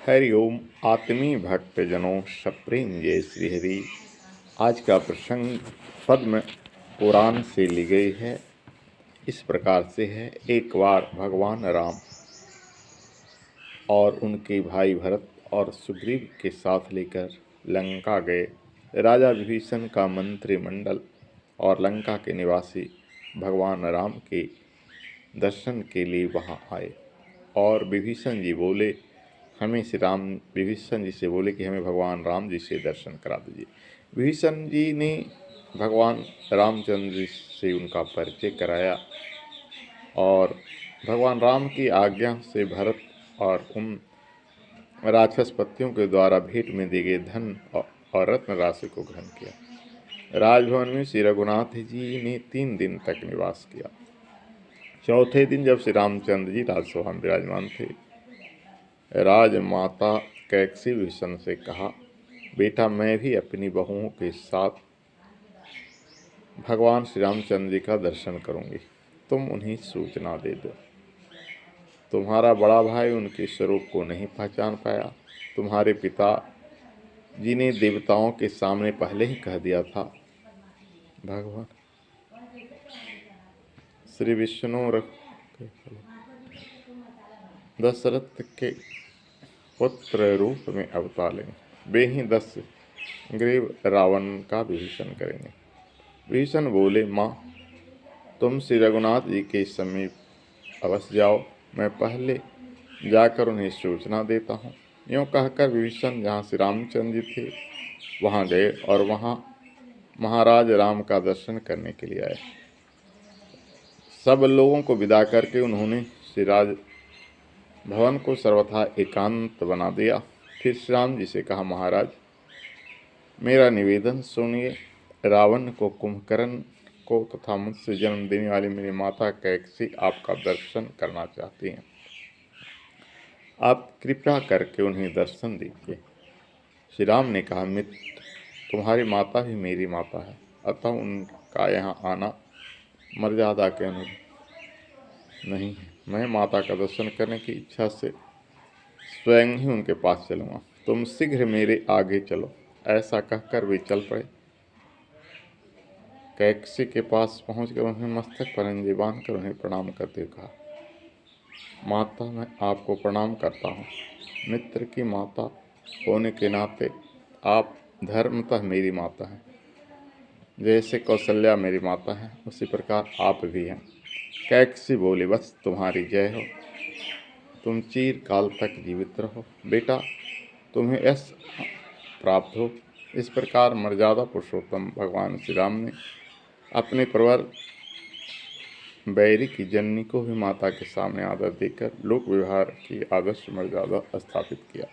हरिओम आत्मीय भक्तजनों सप्रेम जय श्री हरि। आज का प्रसंग पद्म पुराण से ली गई है। इस प्रकार से है। एक बार भगवान राम और उनके भाई भरत और सुग्रीव के साथ लेकर लंका गए। राजा विभीषण का मंत्रिमंडल और लंका के निवासी भगवान राम के दर्शन के लिए वहां आए और विभीषण जी बोले विभीषण जी से बोले कि हमें भगवान राम जी से दर्शन करा दीजिए। विभीषण जी ने भगवान रामचंद्र जी से उनका परिचय कराया और भगवान राम की आज्ञा से भरत और उन राक्षस पत्नियों के द्वारा भेंट में दिए गए धन और रत्न राशि को ग्रहण किया। राजभवन में श्री रघुनाथ जी ने 3 दिन तक निवास किया। चौथे दिन जब श्री रामचंद्र जी राजसभा में विराजमान थे, राजमाता कैकसी विभीषण से कहा, बेटा मैं भी अपनी बहुओं के साथ भगवान श्री रामचंद्र जी का दर्शन करूंगी, तुम उन्हें सूचना दे दो। तुम्हारा बड़ा भाई उनके स्वरूप को नहीं पहचान पाया। तुम्हारे पिता जी ने देवताओं के सामने पहले ही कह दिया था, भगवान श्री विष्णु दशरथ के पुत्र रूप में अवतार लेंगे, वे ही 10 ग्रीव रावण का विभीषण करेंगे। विभीषण बोले, माँ तुम श्री रघुनाथ जी के समीप अवश्य जाओ, मैं पहले जाकर उन्हें सूचना देता हूँ। यूँ कहकर विभीषण जहाँ श्री रामचंद्र जी थे वहाँ गए और वहाँ महाराज राम का दर्शन करने के लिए आए। सब लोगों को विदा करके उन्होंने श्री राज भवन को सर्वथा एकांत बना दिया। फिर श्री राम जी से कहा, महाराज मेरा निवेदन सुनिए। रावण को, कुंभकर्ण को तथा मुझसे जन्म देने वाली मेरी माता कैकसी आपका दर्शन करना चाहती हैं। आप कृपया करके उन्हें दर्शन दीजिए। श्री राम ने कहा, मित्र तुम्हारी माता ही मेरी माता है, अतः उनका यहाँ आना मर्यादा के अनुरूप नहीं है। मैं माता का दर्शन करने की इच्छा से स्वयं ही उनके पास चलूँगा, तुम शीघ्र मेरे आगे चलो। ऐसा कहकर वे चल पड़े। कैकसी के पास पहुंचकर उन्हें मस्तक पर अंजलि बांधकर उन्हें प्रणाम करते हुए कहा, माता मैं आपको प्रणाम करता हूँ। मित्र की माता होने के नाते आप धर्मतः मेरी माता हैं। जैसे कौशल्या मेरी माता है उसी प्रकार आप भी हैं। कैकसी बोली, बस तुम्हारी जय हो, तुम चिरकाल तक जीवित रहो। बेटा तुम्हें यश प्राप्त हो। इस प्रकार मर्यादा पुरुषोत्तम भगवान श्री राम ने अपने प्रवर बैरी की जननी को भी माता के सामने आदर देकर लोक व्यवहार की आदर्श मर्यादा स्थापित किया।